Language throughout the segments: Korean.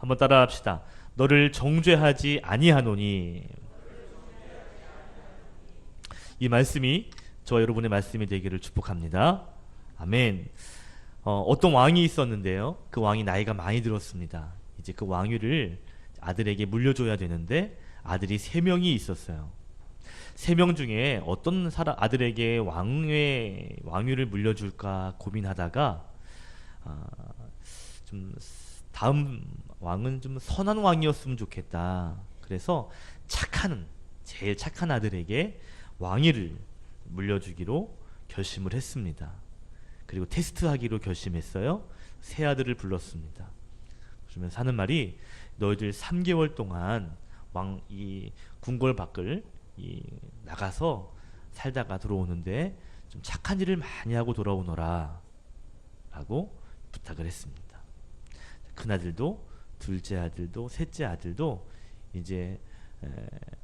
한번 따라합시다. 너를 정죄하지 아니하노니. 이 말씀이 저와 여러분의 말씀이 되기를 축복합니다. 아멘. 어떤 왕이 있었는데요. 그 왕이 나이가 많이 들었습니다. 이제 그 왕위를 아들에게 물려줘야 되는데 아들이 3명이 있었어요. 3명 중에 어떤 아들에게 왕위를 물려줄까 고민하다가 좀 다음 왕은 좀 선한 왕이었으면 좋겠다. 그래서 제일 착한 아들에게 왕위를 물려주기로 결심을 했습니다. 그리고 테스트하기로 결심했어요. 세 아들을 불렀습니다. 그러면서 하는 말이 너희들 3개월 동안 이 궁궐 밖을 나가서 살다가 들어오는데 좀 착한 일을 많이 하고 돌아오너라 라고 부탁을 했습니다. 큰아들도 둘째 아들도 셋째 아들도 이제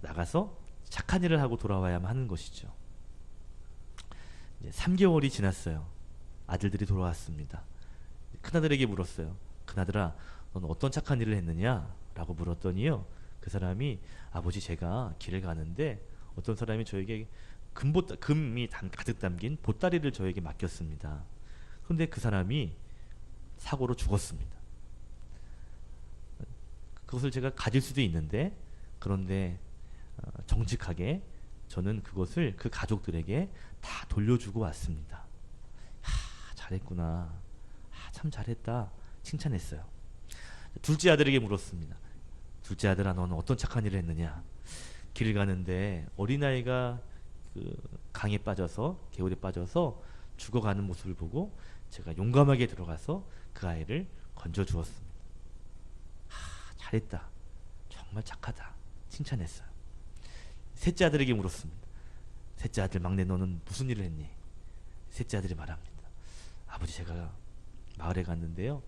나가서 착한 일을 하고 돌아와야만 하는 것이죠. 이제 3개월이 지났어요. 아들들이 돌아왔습니다. 큰아들에게 물었어요. 큰아들아, 너는 어떤 착한 일을 했느냐? 라고 물었더니요, 그 사람이 아버지, 제가 길을 가는데 어떤 사람이 저에게 금이 가득 담긴 보따리를 저에게 맡겼습니다. 그런데 그 사람이 사고로 죽었습니다. 그것을 제가 가질 수도 있는데, 그런데 정직하게 저는 그것을 그 가족들에게 다 돌려주고 왔습니다. 잘했구나. 참 잘했다. 칭찬했어요. 둘째 아들에게 물었습니다. 둘째 아들아, 너는 어떤 착한 일을 했느냐? 길을 가는데 어린아이가 그 강에 빠져서, 개울에 빠져서 죽어가는 모습을 보고 제가 용감하게 들어가서 그 아이를 건져주었습니다. 잘했다. 정말 착하다. 칭찬했어요. 셋째 아들에게 물었습니다. 셋째 아들, 막내, 너는 무슨 일을 했니? 셋째 아들이 말합니다. 아버지, 제가 마을에 갔는데요,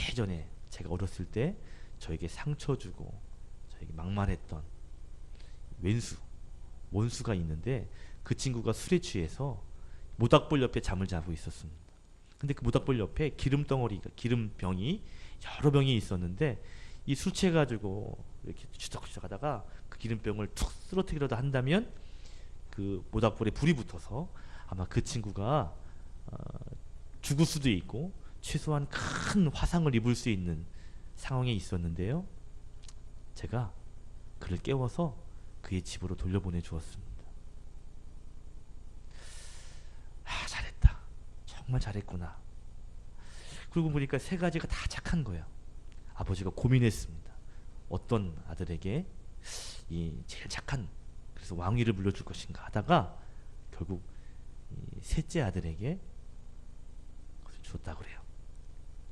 예전에 제가 어렸을 때 저에게 상처 주고 저에게 막말했던 원수가 있는데 그 친구가 술에 취해서 모닥불 옆에 잠을 자고 있었습니다. 근데 그 모닥불 옆에 기름병이 여러 병이 있었는데 이 술 취해가지고 이렇게 추적추적 하다가 그 기름병을 툭 쓰러뜨리려다 한다면 그 모닥불에 불이 붙어서 아마 그 친구가 죽을 수도 있고 최소한 큰 화상을 입을 수 있는 상황에 있었는데요, 제가 그를 깨워서 그의 집으로 돌려보내 주었습니다. 잘했다. 정말 잘했구나. 그러고 보니까 세 가지가 다 착한 거예요. 아버지가 고민했습니다. 어떤 아들에게 이 제일 착한, 그래서 왕위를 물려줄 것인가 하다가 결국 이 셋째 아들에게 그것을 줬다고 그래요.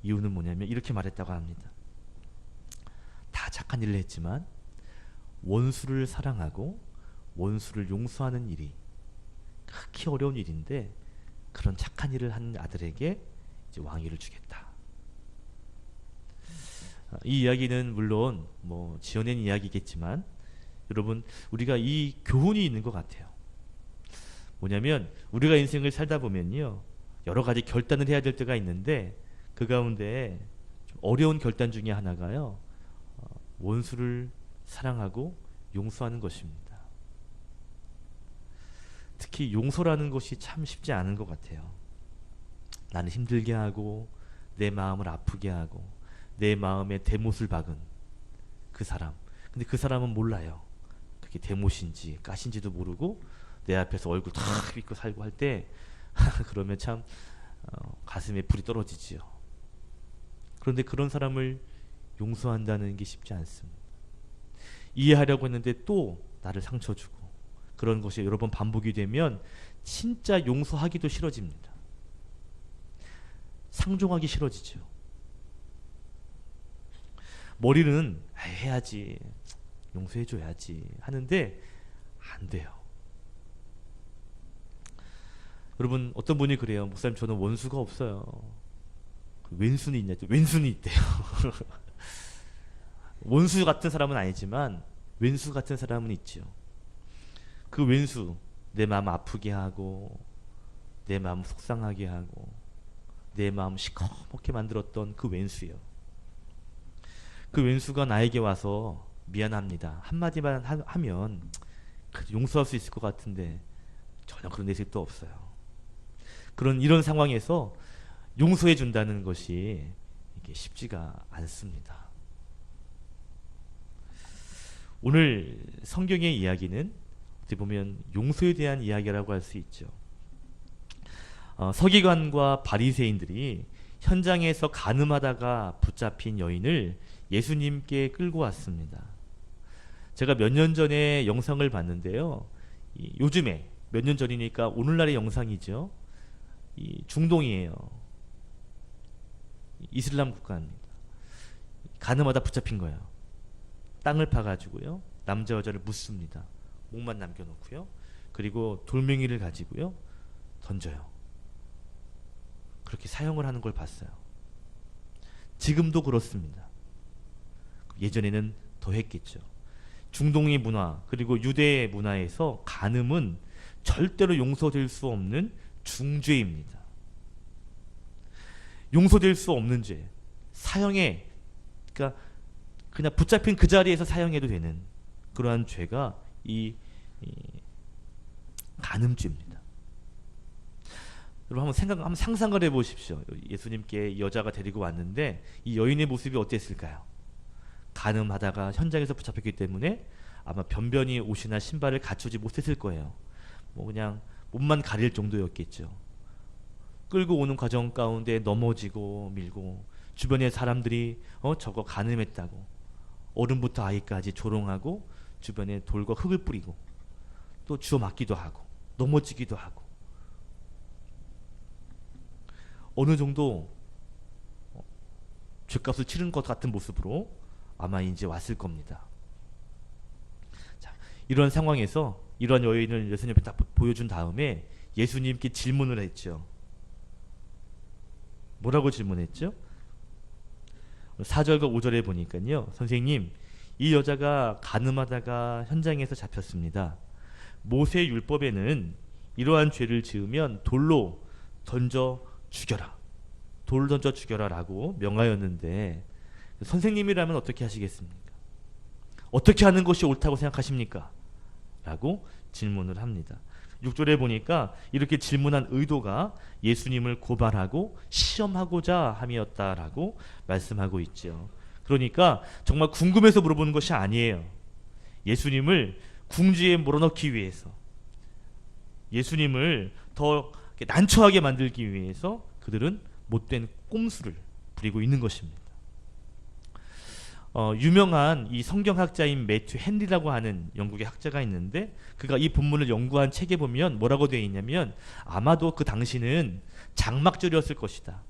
이유는 뭐냐면 이렇게 말했다고 합니다. 다 착한 일을 했지만 원수를 사랑하고 원수를 용서하는 일이 극히 어려운 일인데, 그런 착한 일을 한 아들에게 이제 왕위를 주겠다. 이 이야기는 물론 뭐 지어낸 이야기겠지만 여러분, 우리가 이 교훈이 있는 것 같아요. 뭐냐면 우리가 인생을 살다 보면요, 여러 가지 결단을 해야 될 때가 있는데 그 가운데 좀 어려운 결단 중에 하나가요, 원수를 사랑하고 용서하는 것입니다. 특히 용서라는 것이 참 쉽지 않은 것 같아요. 나는 힘들게 하고 내 마음을 아프게 하고 내 마음에 대못을 박은 그 사람, 근데 그 사람은 몰라요. 그게 대못인지 가신지도 모르고 내 앞에서 얼굴 탁 빗고 살고 할 때 그러면 참 가슴에 불이 떨어지지요. 그런데 그런 사람을 용서한다는 게 쉽지 않습니다. 이해하려고 했는데 또 나를 상처 주고, 그런 것이 여러 번 반복이 되면 진짜 용서하기도 싫어집니다. 상종하기 싫어지죠. 머리는 해야지, 용서해줘야지 하는데 안 돼요. 여러분, 어떤 분이 그래요. 목사님, 저는 원수가 없어요. 왼수는 있냐? 왼수는 있대요. 원수 같은 사람은 아니지만 왼수 같은 사람은 있죠. 그 왼수, 내 마음 아프게 하고 내 마음 속상하게 하고 내 마음 시커멓게 만들었던 그 왼수요. 그 왼수가 나에게 와서 미안합니다 한마디만 하면 용서할 수 있을 것 같은데 전혀 그런 내색도 없어요. 이런 상황에서 용서해 준다는 것이 이게 쉽지가 않습니다. 오늘 성경의 이야기는 어떻게 보면 용서에 대한 이야기라고 할 수 있죠. 서기관과 바리새인들이 현장에서 간음하다가 붙잡힌 여인을 예수님께 끌고 왔습니다. 제가 몇 년 전에 영상을 봤는데요. 요즘에 몇 년 전이니까 오늘날의 영상이죠. 중동이에요. 이슬람 국가입니다. 간음하다 붙잡힌 거예요. 땅을 파가지고요. 남자 여자를 묻습니다. 목만 남겨놓고요. 그리고 돌멩이를 가지고요. 던져요. 그렇게 사형을 하는 걸 봤어요. 지금도 그렇습니다. 예전에는 더 했겠죠. 중동의 문화 그리고 유대의 문화에서 간음은 절대로 용서될 수 없는 중죄입니다. 용서될 수 없는 죄. 사형에 그러니까 그냥 붙잡힌 그 자리에서 사형해도 되는 그러한 죄가 이 간음죄입니다. 여러분 한번 상상을 해보십시오. 예수님께 여자가 데리고 왔는데 이 여인의 모습이 어땠을까요? 간음하다가 현장에서 붙잡혔기 때문에 아마 변변히 옷이나 신발을 갖추지 못했을 거예요. 뭐 그냥 몸만 가릴 정도였겠죠. 끌고 오는 과정 가운데 넘어지고 밀고 주변의 사람들이 저거 간음했다고 어른부터 아이까지 조롱하고 주변에 돌과 흙을 뿌리고 또 주워 맞기도 하고 넘어지기도 하고 어느 정도 죗값을 치른 것 같은 모습으로 아마 이제 왔을 겁니다. 자, 이런 상황에서 이런 여인을 예수님 앞에 딱 보여준 다음에 예수님께 질문을 했죠. 뭐라고 질문했죠? 4절과 5절에 보니까요. 선생님, 이 여자가 간음하다가 현장에서 잡혔습니다. 모세 율법에는 이러한 죄를 지으면 돌로 던져 죽여라. 돌을 던져 죽여라 라고 명하였는데 선생님이라면 어떻게 하시겠습니까? 어떻게 하는 것이 옳다고 생각하십니까? 라고 질문을 합니다. 6절에 보니까 이렇게 질문한 의도가 예수님을 고발하고 시험하고자 함이었다라고 말씀하고 있죠. 그러니까 정말 궁금해서 물어보는 것이 아니에요. 예수님을 궁지에 몰아넣기 위해서, 예수님을 더 난처하게 만들기 위해서 그들은 못된 꼼수를 부리고 있는 것입니다. 유명한 이 성경학자인 매튜 헨리라고 하는 영국의 학자가 있는데 그가 이 본문을 연구한 책에 보면 뭐라고 되어 있냐면 아마도 그 당시는 장막절이었을 것이다.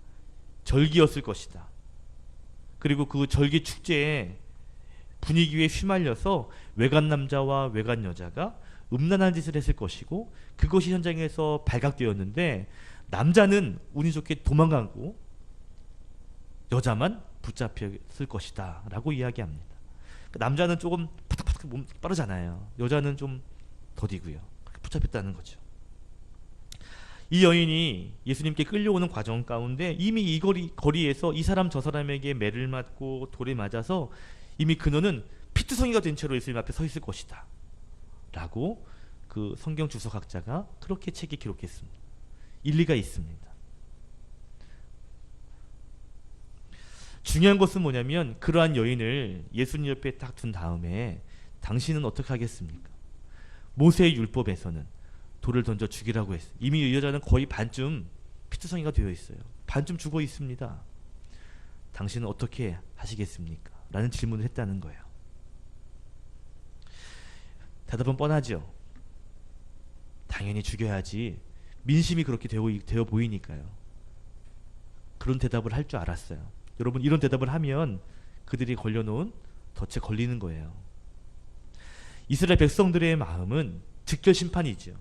절기였을 것이다. 그리고 그 절기 축제에 분위기에 휘말려서 외간 남자와 외간 여자가 음란한 짓을 했을 것이고 그것이 현장에서 발각되었는데 남자는 운이 좋게 도망가고 여자만 붙잡혔을 것이다 라고 이야기합니다. 남자는 조금 파닥파닥 몸 빠르잖아요. 여자는 좀 더디고요. 붙잡혔다는 거죠. 이 여인이 예수님께 끌려오는 과정 가운데 이미 이 거리에서 이 사람 저 사람에게 매를 맞고 돌에 맞아서 이미 그녀는 피투성이가 된 채로 예수님 앞에 서 있을 것이다 라고 그 성경 주석학자가 그렇게 책에 기록했습니다. 일리가 있습니다. 중요한 것은 뭐냐면 그러한 여인을 예수님 옆에 딱 둔 다음에 당신은 어떻게 하겠습니까? 모세의 율법에서는 돌을 던져 죽이라고 했어요. 이미 이 여자는 거의 반쯤 피투성이가 되어 있어요. 반쯤 죽어 있습니다. 당신은 어떻게 하시겠습니까? 라는 질문을 했다는 거예요. 대답은 뻔하죠. 당연히 죽여야지. 민심이 그렇게 되어 보이니까요. 그런 대답을 할 줄 알았어요. 여러분 이런 대답을 하면 그들이 걸려놓은 덫에 걸리는 거예요. 이스라엘 백성들의 마음은 즉결 심판이죠.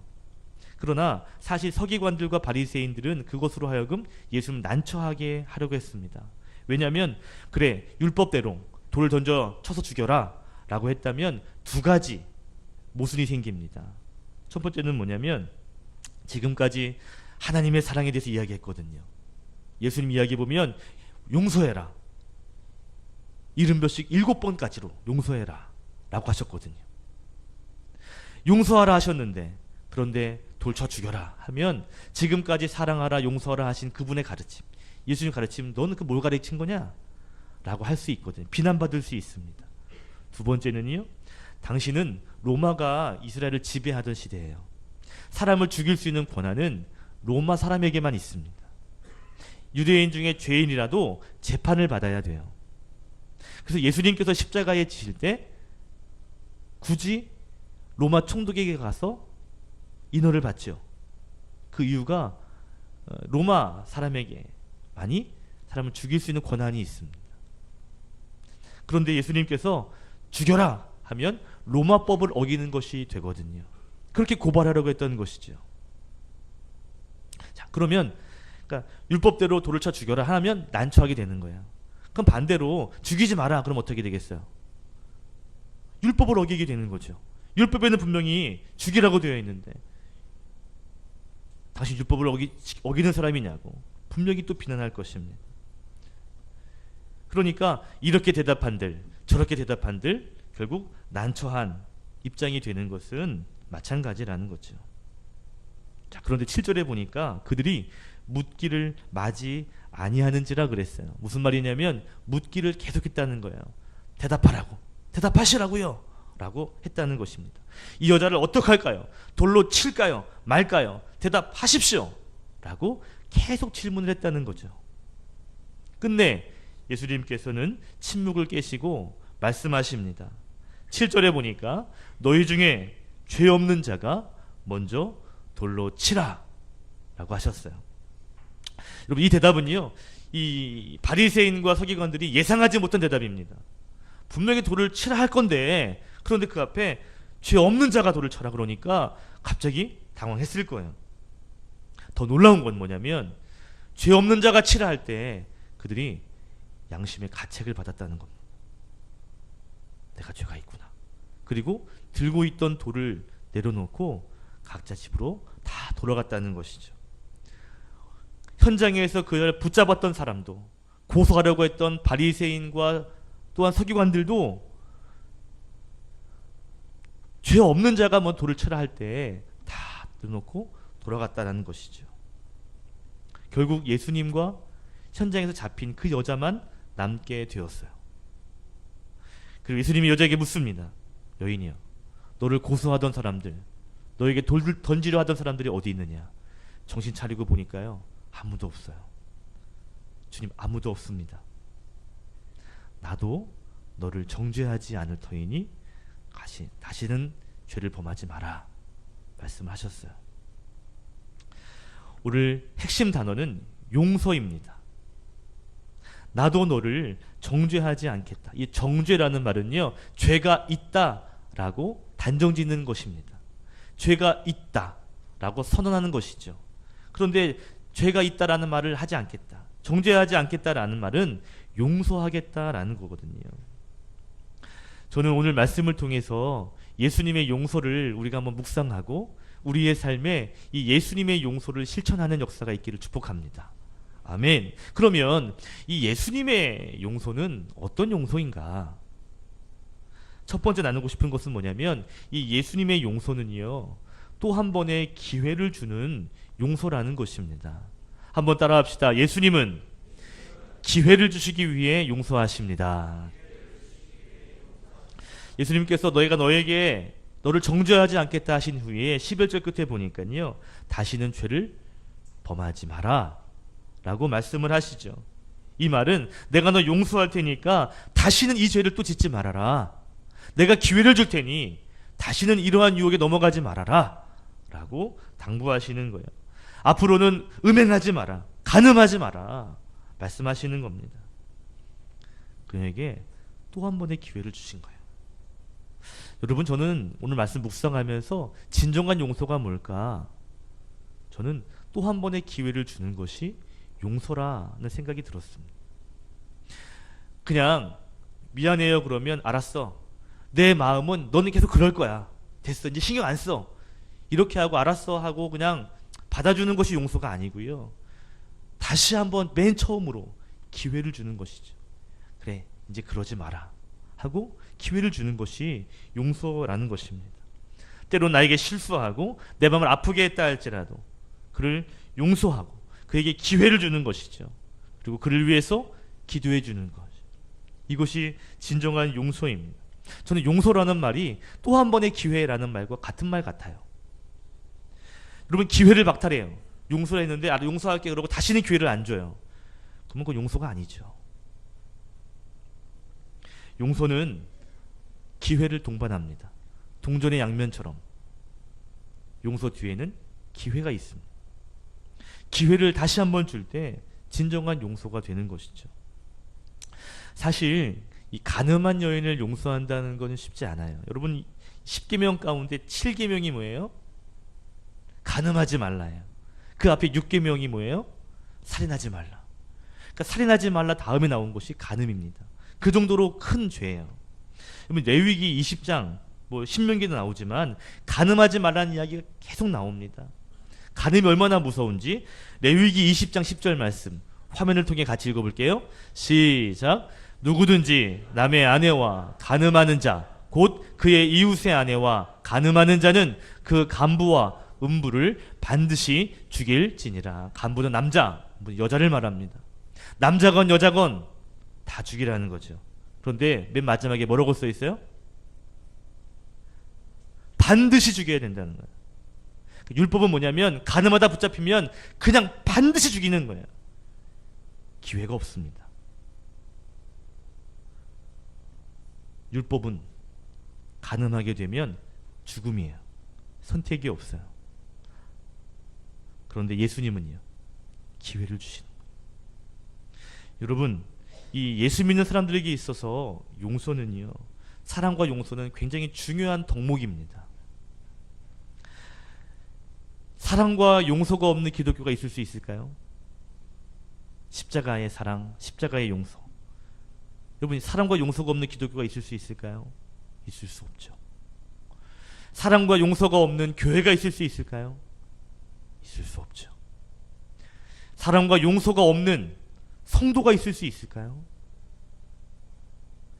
그러나 사실 서기관들과 바리새인들은 그것으로 하여금 예수님을 난처하게 하려고 했습니다. 왜냐하면 그래 율법대로 돌을 던져 쳐서 죽여라 라고 했다면 두 가지 모순이 생깁니다. 첫 번째는 뭐냐면 지금까지 하나님의 사랑에 대해서 이야기했거든요. 예수님 이야기 보면 용서해라. 70몇씩 7번까지로 용서해라 라고 하셨거든요. 용서하라 하셨는데, 그런데 돌 쳐 죽여라 하면 지금까지 사랑하라 용서하라 하신 그분의 가르침, 예수님 가르침, 너는 그 뭘 가르친 거냐? 라고 할 수 있거든요. 비난받을 수 있습니다. 두 번째는요, 당신은 로마가 이스라엘을 지배하던 시대예요. 사람을 죽일 수 있는 권한은 로마 사람에게만 있습니다. 유대인 중에 죄인이라도 재판을 받아야 돼요. 그래서 예수님께서 십자가에 지실 때 굳이 로마 총독에게 가서 인허를 받죠. 그 이유가 로마 사람에게만이 사람을 죽일 수 있는 권한이 있습니다. 그런데 예수님께서 죽여라 하면 로마법을 어기는 것이 되거든요. 그렇게 고발하려고 했던 것이죠. 자, 그러면 그러니까 율법대로 돌을 쳐 죽여라 하면 난처하게 되는 거예요. 그럼 반대로 죽이지 마라 그럼 어떻게 되겠어요? 율법을 어기게 되는 거죠. 율법에는 분명히 죽이라고 되어 있는데 당신 율법을 어기는 사람이냐고 분명히 또 비난할 것입니다. 그러니까 이렇게 대답한들 저렇게 대답한들 결국 난처한 입장이 되는 것은 마찬가지라는 거죠. 자, 그런데 7절에 보니까 그들이 묻기를 마지 아니하는지라 그랬어요. 무슨 말이냐면 묻기를 계속했다는 거예요. 대답하라고, 대답하시라고요 라고 했다는 것입니다. 이 여자를 어떻게 할까요? 돌로 칠까요? 말까요? 대답하십시오 라고 계속 질문을 했다는 거죠. 끝내 예수님께서는 침묵을 깨시고 말씀하십니다. 7절에 보니까 너희 중에 죄 없는 자가 먼저 돌로 치라 라고 하셨어요. 여러분, 이 대답은요, 이 바리새인과 서기관들이 예상하지 못한 대답입니다. 분명히 돌을 치라 할 건데, 그런데 그 앞에 죄 없는 자가 돌을 쳐라 그러니까 갑자기 당황했을 거예요. 더 놀라운 건 뭐냐면 죄 없는 자가 치라 할 때 그들이 양심의 가책을 받았다는 겁니다. 내가 죄가 있구나. 그리고 들고 있던 돌을 내려놓고 각자 집으로 다 돌아갔다는 것이죠. 현장에서 그를 붙잡았던 사람도, 고소하려고 했던 바리새인과 또한 서기관들도 죄 없는 자가 뭐 돌을 쳐라 할 때 다 내려놓고 돌아갔다는 것이죠. 결국 예수님과 현장에서 잡힌 그 여자만 남게 되었어요. 그리고 예수님이 여자에게 묻습니다. 여인이여, 너를 고소하던 사람들, 너에게 돌을 던지려 하던 사람들이 어디 있느냐? 정신 차리고 보니까요, 아무도 없어요. 주님, 아무도 없습니다. 나도 너를 정죄하지 않을 터이니 다시는 죄를 범하지 마라 말씀하셨어요. 오늘 핵심 단어는 용서입니다. 나도 너를 정죄하지 않겠다. 이 정죄라는 말은요, 죄가 있다라고 단정짓는 것입니다. 죄가 있다라고 선언하는 것이죠. 그런데 죄가 있다라는 말을 하지 않겠다, 정죄하지 않겠다라는 말은 용서하겠다라는 거거든요. 저는 오늘 말씀을 통해서 예수님의 용서를 우리가 한번 묵상하고 우리의 삶에 이 예수님의 용서를 실천하는 역사가 있기를 축복합니다. 아멘. 그러면 이 예수님의 용서는 어떤 용서인가? 첫 번째 나누고 싶은 것은 뭐냐면 이 예수님의 용서는요, 또 한 번의 기회를 주는 용서라는 것입니다. 한번 따라합시다. 예수님은 기회를 주시기 위해 용서하십니다. 예수님께서 너희가 너에게 너를 정죄하지 않겠다 하신 후에 11절 끝에 보니까요, 다시는 죄를 범하지 마라 라고 말씀을 하시죠. 이 말은 내가 너 용서할 테니까 다시는 이 죄를 또 짓지 말아라, 내가 기회를 줄 테니 다시는 이러한 유혹에 넘어가지 말아라 라고 당부하시는 거예요. 앞으로는 음행하지 마라, 간음하지 마라 말씀하시는 겁니다. 그에게 또 한 번의 기회를 주신 거예요. 여러분, 저는 오늘 말씀 묵상하면서 진정한 용서가 뭘까? 저는 또 한 번의 기회를 주는 것이 용서라는 생각이 들었습니다. 그냥 미안해요 그러면 알았어, 내 마음은 너는 계속 그럴 거야, 됐어, 이제 신경 안 써, 이렇게 하고 알았어 하고 그냥 받아주는 것이 용서가 아니고요, 다시 한번 맨 처음으로 기회를 주는 것이죠. 그래, 이제 그러지 마라 하고 기회를 주는 것이 용서라는 것입니다. 때로 나에게 실수하고 내 마음을 아프게 했다 할지라도 그를 용서하고 그에게 기회를 주는 것이죠. 그리고 그를 위해서 기도해 주는 것. 이것이 진정한 용서입니다. 저는 용서라는 말이 또 한 번의 기회라는 말과 같은 말 같아요. 여러분, 기회를 박탈해요. 용서를 했는데 용서할게 그러고 다시는 기회를 안 줘요. 그러면 그건 용서가 아니죠. 용서는 기회를 동반합니다. 동전의 양면처럼 용서 뒤에는 기회가 있습니다. 기회를 다시 한번 줄 때 진정한 용서가 되는 것이죠. 사실 이 간음한 여인을 용서한다는 것은 쉽지 않아요. 여러분, 10계명 가운데 7계명이 뭐예요? 간음하지 말라예요. 그 앞에 6계명이 뭐예요? 살인하지 말라. 그러니까 살인하지 말라 다음에 나온 것이 간음입니다. 그 정도로 큰 죄예요. 여러분, 레위기 20장 신명기도 나오지만 간음하지 말라는 이야기가 계속 나옵니다. 간음이 얼마나 무서운지 레위기 20장 10절 말씀 화면을 통해 같이 읽어볼게요. 시작. 누구든지 남의 아내와 간음하는 자 곧 그의 이웃의 아내와 간음하는 자는 그 간부와 음부를 반드시 죽일지니라. 간부는 남자, 여자를 말합니다. 남자건 여자건 다 죽이라는 거죠. 그런데 맨 마지막에 뭐라고 써 있어요? 반드시 죽여야 된다는 거예요. 율법은 뭐냐면 간음하다 붙잡히면 그냥 반드시 죽이는 거예요. 기회가 없습니다. 율법은 간음하게 되면 죽음이에요. 선택이 없어요. 그런데 예수님은요, 기회를 주시는 거예요. 여러분, 이 예수 믿는 사람들에게 있어서 용서는요, 사랑과 용서는 굉장히 중요한 덕목입니다. 사랑과 용서가 없는 기독교가 있을 수 있을까요? 십자가의 사랑, 십자가의 용서. 여러분, 사랑과 용서가 없는 기독교가 있을 수 있을까요? 있을 수 없죠. 사랑과 용서가 없는 교회가 있을 수 있을까요? 있을 수 없죠. 사랑과 용서가 없는 성도가 있을 수 있을까요?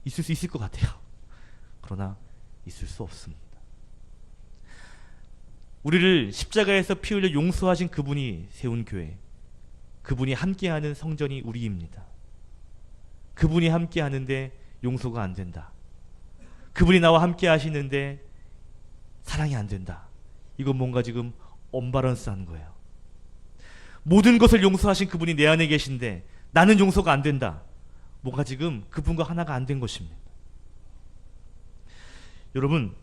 있을 수 있을 것 같아요. 그러나 있을 수 없습니다. 우리를 십자가에서 피 흘려 용서하신 그분이 세운 교회, 그분이 함께하는 성전이 우리입니다. 그분이 함께하는데 용서가 안 된다. 그분이 나와 함께 하시는데 사랑이 안 된다. 이건 뭔가 지금 언밸런스한 거예요. 모든 것을 용서하신 그분이 내 안에 계신데 나는 용서가 안 된다. 뭔가 지금 그분과 하나가 안 된 것입니다. 여러분,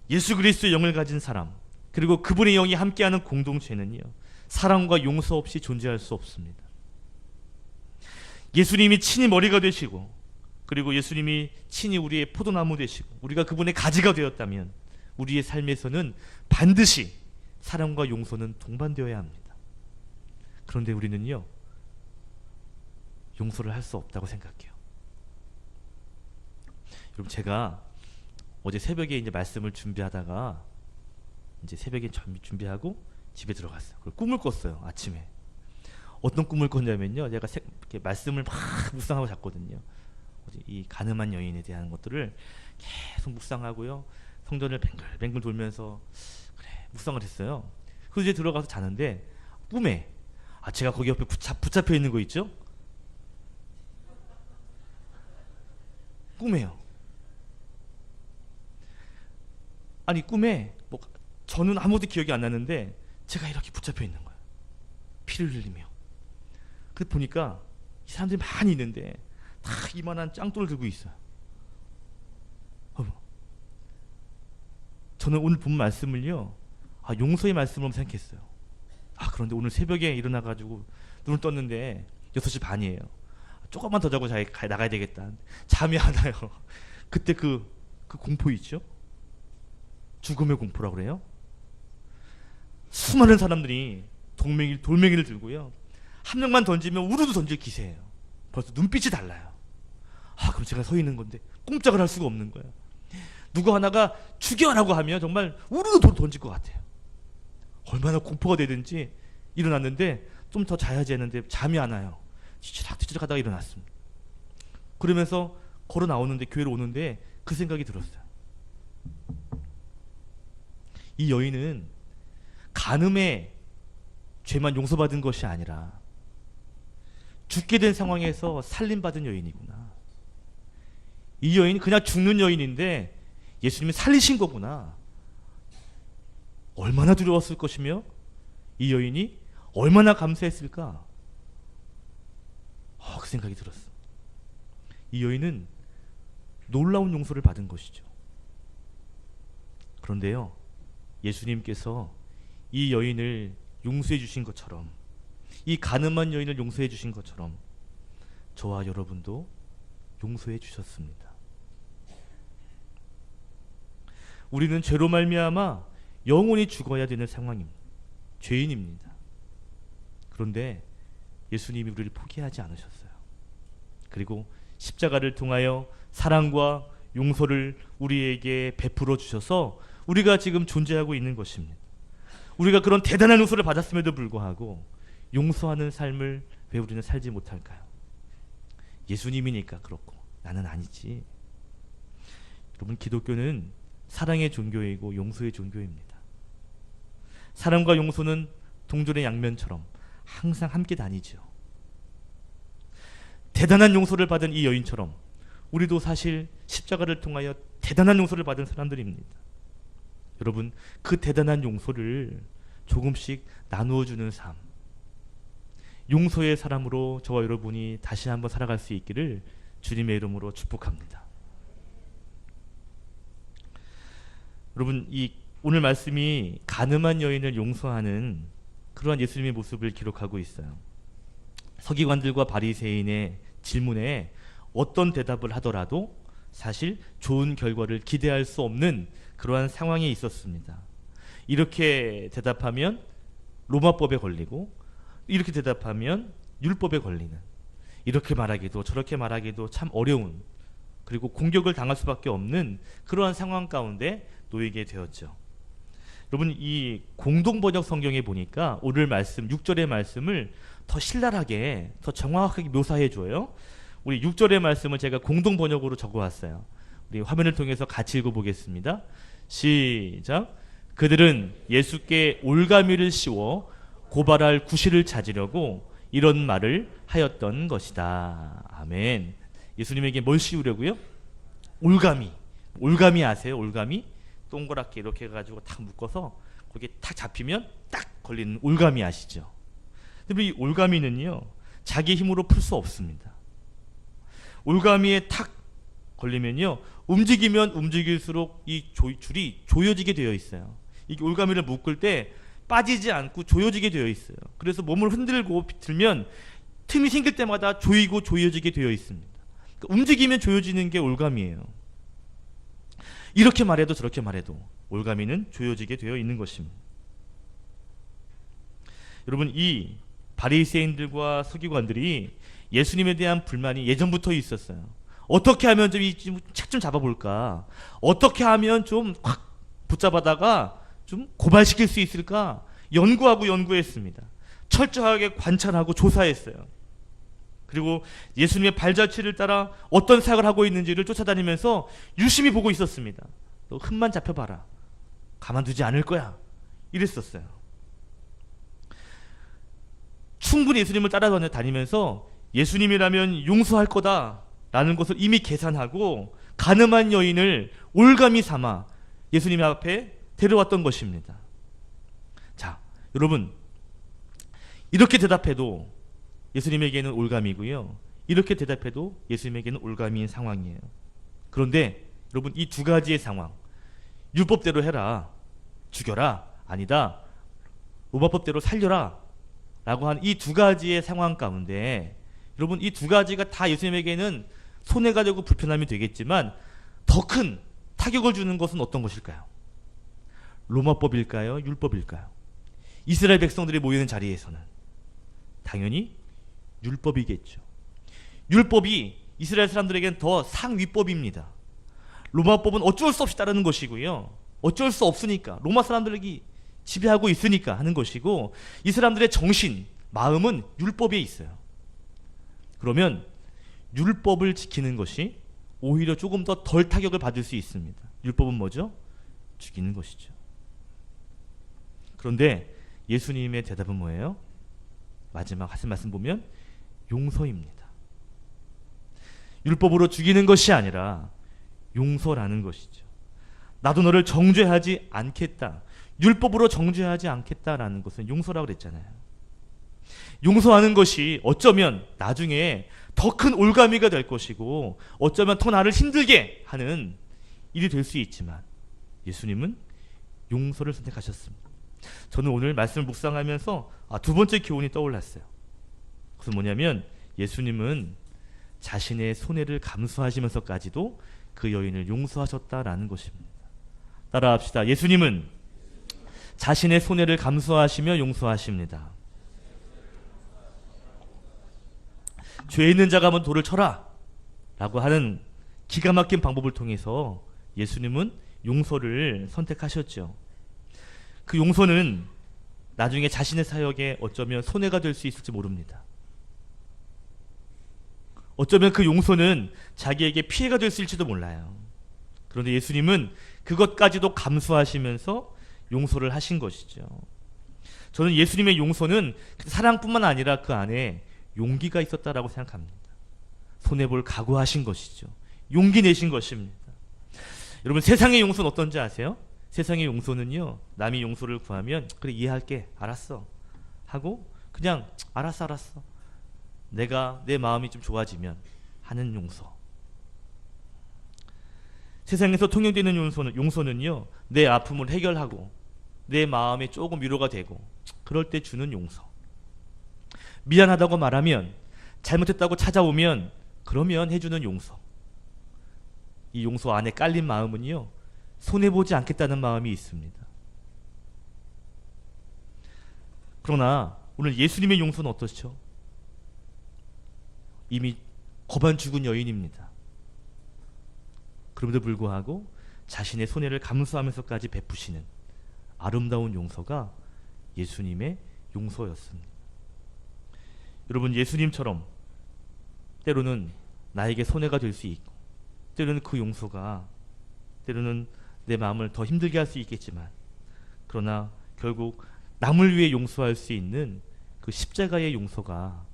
예수 그리스도의 영을 가진 사람, 그리고 그분의 영이 함께하는 공동체는요, 사랑과 용서 없이 존재할 수 없습니다. 예수님이 친히 머리가 되시고, 그리고 예수님이 친히 우리의 포도나무 되시고, 우리가 그분의 가지가 되었다면 우리의 삶에서는 반드시 사랑과 용서는 동반되어야 합니다. 그런데 우리는요, 용서를 할 수 없다고 생각해요. 여러분, 제가 어제 새벽에 이제 말씀을 준비하다가 이제 새벽에 준비하고 집에 들어갔어요. 그리고 꿈을 꿨어요. 아침에. 어떤 꿈을 꿨냐면요, 제가 이렇게 말씀을 막 묵상하고 잤거든요. 이 간음한 여인에 대한 것들을 계속 묵상하고요, 성전을 뱅글뱅글 돌면서 그래 묵상을 했어요. 그래서 이제 들어가서 자는데 꿈에 제가 거기 옆에 붙잡혀 있는 거 있죠? 꿈에요. 아니, 꿈에 저는 아무도 기억이 안 나는데 제가 이렇게 붙잡혀 있는 거예요. 피를 흘리며. 그래서 보니까 이 사람들이 많이 있는데 다 이만한 짱돌을 들고 있어요. 저는 오늘 본 말씀을요, 용서의 말씀으로 생각했어요. 그런데 오늘 새벽에 일어나가지고 눈을 떴는데 6시 반이에요. 조금만 더 자고 나가야 되겠다. 잠이 안 와요. 그때 그 공포 있죠? 죽음의 공포라고 그래요. 수많은 사람들이 돌멩이를 들고요, 한 명만 던지면 우르르 던질 기세예요. 벌써 눈빛이 달라요. 그럼 제가 서 있는 건데 꼼짝을 할 수가 없는 거예요. 누구 하나가 죽여라고 하면 정말 우르르 던질 것 같아요. 얼마나 공포가 되든지 일어났는데 좀 더 자야지 했는데 잠이 안 와요. 뒤치락뒤치락 하다가 일어났습니다. 그러면서 걸어 나오는데, 교회로 오는데 그 생각이 들었어요. 이 여인은 간음의 죄만 용서받은 것이 아니라 죽게 된 상황에서 살림받은 여인이구나. 이 여인이 그냥 죽는 여인인데 예수님이 살리신 거구나. 얼마나 두려웠을 것이며 이 여인이 얼마나 감사했을까. 그 생각이 들었어. 이 여인은 놀라운 용서를 받은 것이죠. 그런데요, 예수님께서 이 여인을 용서해 주신 것처럼, 이 간음한 여인을 용서해 주신 것처럼 저와 여러분도 용서해 주셨습니다. 우리는 죄로 말미암아 영원히 죽어야 되는 상황입니다. 죄인입니다. 그런데 예수님이 우리를 포기하지 않으셨어요. 그리고 십자가를 통하여 사랑과 용서를 우리에게 베풀어 주셔서 우리가 지금 존재하고 있는 것입니다. 우리가 그런 대단한 용서를 받았음에도 불구하고 용서하는 삶을 왜 우리는 살지 못할까요? 예수님이니까 그렇고 나는 아니지. 여러분, 기독교는 사랑의 종교이고 용서의 종교입니다. 사랑과 용서는 동전의 양면처럼 항상 함께 다니죠. 대단한 용서를 받은 이 여인처럼 우리도 사실 십자가를 통하여 대단한 용서를 받은 사람들입니다. 여러분, 그 대단한 용서를 조금씩 나누어주는 삶, 용서의 사람으로 저와 여러분이 다시 한번 살아갈 수 있기를 주님의 이름으로 축복합니다. 여러분, 이 오늘 말씀이 간음한 여인을 용서하는 그러한 예수님의 모습을 기록하고 있어요. 서기관들과 바리새인의 질문에 어떤 대답을 하더라도 사실 좋은 결과를 기대할 수 없는 그러한 상황에 있었습니다. 이렇게 대답하면 로마법에 걸리고, 이렇게 대답하면 율법에 걸리는, 이렇게 말하기도 저렇게 말하기도 참 어려운, 그리고 공격을 당할 수밖에 없는 그러한 상황 가운데 놓이게 되었죠. 여러분, 이 공동번역 성경에 보니까 오늘 말씀 6절의 말씀을 더 신랄하게, 더 정확하게 묘사해 줘요. 우리 6절의 말씀을 제가 공동번역으로 적어왔어요. 우리 화면을 통해서 같이 읽어보겠습니다. 시작. 그들은 예수께 올가미를 씌워 고발할 구실을 찾으려고 이런 말을 하였던 것이다. 아멘. 예수님에게 뭘 씌우려고요? 올가미. 올가미 아세요? 올가미? 동그랗게 이렇게 해가지고 탁 묶어서 거기에 탁 잡히면 딱 걸리는 올가미 아시죠? 근데 이 올가미는요, 자기 힘으로 풀 수 없습니다. 올가미에 탁 걸리면요, 움직이면 움직일수록 이 줄이 조여지게 되어 있어요. 이 올가미를 묶을 때 빠지지 않고 조여지게 되어 있어요. 그래서 몸을 흔들고 비틀면 틈이 생길 때마다 조이고 조여지게 되어 있습니다. 그러니까 움직이면 조여지는 게 올가미예요. 이렇게 말해도 저렇게 말해도 올가미는 조여지게 되어 있는 것입니다. 여러분, 이 바리새인들과 서기관들이 예수님에 대한 불만이 예전부터 있었어요. 어떻게 하면 좀 책 좀 잡아볼까? 어떻게 하면 좀 확 붙잡아다가 좀 고발시킬 수 있을까? 연구하고 연구했습니다. 철저하게 관찰하고 조사했어요. 그리고 예수님의 발자취를 따라 어떤 사역을 하고 있는지를 쫓아다니면서 유심히 보고 있었습니다. 너 흠만 잡혀봐라. 가만두지 않을 거야. 이랬었어요. 충분히 예수님을 따라다니면서 예수님이라면 용서할 거다라는 것을 이미 계산하고 간음한 여인을 올가미 삼아 예수님 앞에 데려왔던 것입니다. 자, 여러분, 이렇게 대답해도 예수님에게는 올가미고요, 이렇게 대답해도 예수님에게는 올가미인 상황이에요. 그런데 여러분, 이 두 가지의 상황, 율법대로 해라, 죽여라, 아니다, 로마법대로 살려라 라고 한 이 두 가지의 상황 가운데 여러분, 이 두 가지가 다 예수님에게는 손해가 되고 불편함이 되겠지만 더 큰 타격을 주는 것은 어떤 것일까요? 로마법일까요? 율법일까요? 이스라엘 백성들이 모이는 자리에서는 당연히 율법이겠죠. 율법이 이스라엘 사람들에게는 더 상위법입니다. 로마법은 어쩔 수 없이 따르는 것이고요, 어쩔 수 없으니까, 로마 사람들에게 지배하고 있으니까 하는 것이고, 이 사람들의 정신, 마음은 율법에 있어요. 그러면 율법을 지키는 것이 오히려 조금 더 덜 타격을 받을 수 있습니다. 율법은 뭐죠? 죽이는 것이죠. 그런데 예수님의 대답은 뭐예요? 마지막 하신 말씀 보면 용서입니다. 율법으로 죽이는 것이 아니라 용서라는 것이죠. 나도 너를 정죄하지 않겠다. 율법으로 정죄하지 않겠다라는 것은 용서라고 그랬잖아요. 용서하는 것이 어쩌면 나중에 더 큰 올가미가 될 것이고 어쩌면 더 나를 힘들게 하는 일이 될 수 있지만 예수님은 용서를 선택하셨습니다. 저는 오늘 말씀을 묵상하면서 두 번째 교훈이 떠올랐어요. 그것은 뭐냐면 예수님은 자신의 손해를 감수하시면서까지도 그 여인을 용서하셨다라는 것입니다. 따라합시다. 예수님은 자신의 손해를 감수하시며 용서하십니다. 죄 있는 자가 한번 돌을 쳐라 라고 하는 기가 막힌 방법을 통해서 예수님은 용서를 선택하셨죠. 그 용서는 나중에 자신의 사역에 어쩌면 손해가 될 수 있을지 모릅니다. 어쩌면 그 용서는 자기에게 피해가 될 수 있을지도 몰라요. 그런데 예수님은 그것까지도 감수하시면서 용서를 하신 것이죠. 저는 예수님의 용서는 사랑뿐만 아니라 그 안에 용기가 있었다라고 생각합니다. 손해볼 각오하신 것이죠. 용기 내신 것입니다. 여러분, 세상의 용서는 어떤지 아세요? 세상의 용서는요, 남이 용서를 구하면 그래 이해할게, 알았어 하고 그냥 알았어 내가 내 마음이 좀 좋아지면 하는 용서. 세상에서 통용되는 용서는요, 내 아픔을 해결하고 내 마음에 조금 위로가 되고 그럴 때 주는 용서. 미안하다고 말하면, 잘못했다고 찾아오면 그러면 해주는 용서. 이 용서 안에 깔린 마음은요, 손해보지 않겠다는 마음이 있습니다. 그러나 오늘 예수님의 용서는 어떻죠? 이미 거반 죽은 여인입니다. 그럼에도 불구하고 자신의 손해를 감수하면서까지 베푸시는 아름다운 용서가 예수님의 용서였습니다. 여러분, 예수님처럼 때로는 나에게 손해가 될 수 있고 때로는 그 용서가 때로는 내 마음을 더 힘들게 할 수 있겠지만, 그러나 결국 남을 위해 용서할 수 있는 그 십자가의 용서가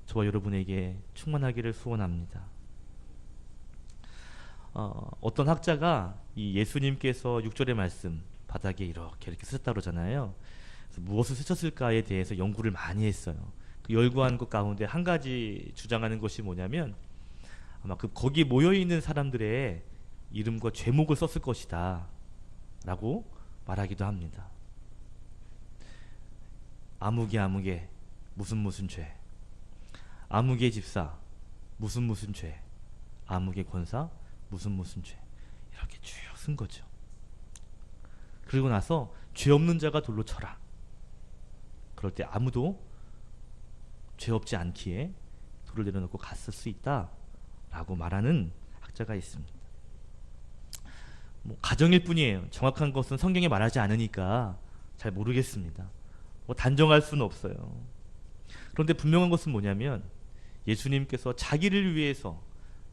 저와 여러분에게 충만하기를 소원합니다. 어떤 학자가 이 예수님께서 6절의 말씀 바닥에 이렇게 쓰셨다고 그러잖아요. 그래서 무엇을 쓰셨을까에 대해서 연구를 많이 했어요. 그 열구한 것 가운데 한 가지 주장하는 것이 뭐냐면, 아마 거기 모여있는 사람들의 이름과 죄목을 썼을 것이다 라고 말하기도 합니다. 아무개 무슨 죄, 아무개 집사 무슨 죄, 아무개 권사 무슨 죄, 이렇게 쭉 쓴 거죠. 그리고 나서 죄 없는 자가 돌로 쳐라. 그럴 때 아무도 죄 없지 않기에 돌을 내려놓고 갔을 수 있다 라고 말하는 학자가 있습니다. 가정일 뿐이에요. 정확한 것은 성경에 말하지 않으니까 잘 모르겠습니다. 단정할 수는 없어요. 그런데 분명한 것은 뭐냐면, 예수님께서 자기를 위해서,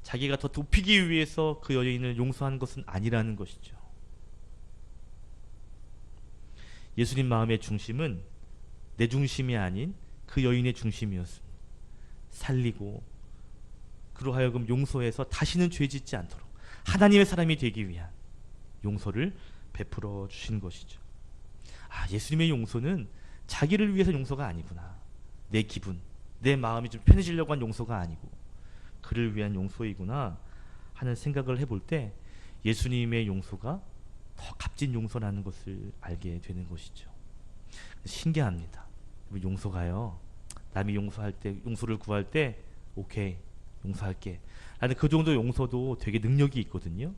자기가 더 높이기 위해서 그 여인을 용서한 것은 아니라는 것이죠. 예수님 마음의 중심은 내 중심이 아닌 그 여인의 중심이었습니다. 살리고 그로 하여금 용서해서 다시는 죄 짓지 않도록 하나님의 사람이 되기 위한 용서를 베풀어 주신 것이죠. 예수님의 용서는 자기를 위해서 용서가 아니구나. 내 기분, 내 마음이 좀 편해지려고 한 용서가 아니고 그를 위한 용서이구나 하는 생각을 해볼 때 예수님의 용서가 더 값진 용서라는 것을 알게 되는 것이죠. 신기합니다. 용서가요, 남이 용서할 때, 용서를 구할 때 오케이 용서할게 라는 그 정도 용서도 되게 능력이 있거든요.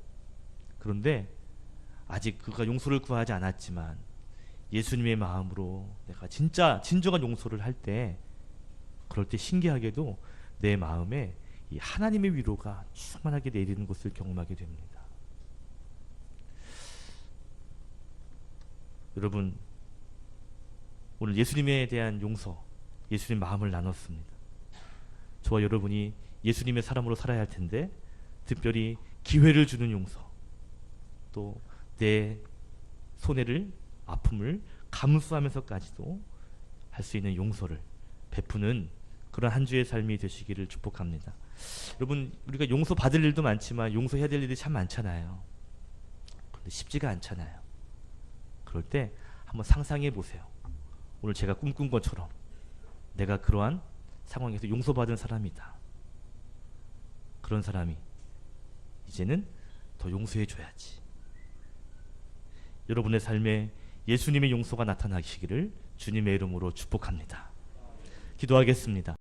그런데 아직 그가 용서를 구하지 않았지만 예수님의 마음으로 내가 진짜 진정한 용서를 할 때, 그럴 때 신기하게도 내 마음에 이 하나님의 위로가 충만하게 내리는 것을 경험하게 됩니다. 여러분, 오늘 예수님에 대한 용서, 예수님 마음을 나눴습니다. 저와 여러분이 예수님의 사람으로 살아야 할 텐데 특별히 기회를 주는 용서, 또 내 손해를, 아픔을 감수하면서까지도 할 수 있는 용서를 베푸는 그런 한 주의 삶이 되시기를 축복합니다. 여러분, 우리가 용서 받을 일도 많지만 용서해야 될 일이 참 많잖아요. 그런데 쉽지가 않잖아요. 그럴 때 한번 상상해 보세요. 오늘 제가 꿈꾼 것처럼 내가 그러한 상황에서 용서받은 사람이다. 그런 사람이 이제는 더 용서해 줘야지. 여러분의 삶에 예수님의 용서가 나타나시기를 주님의 이름으로 축복합니다. 기도하겠습니다.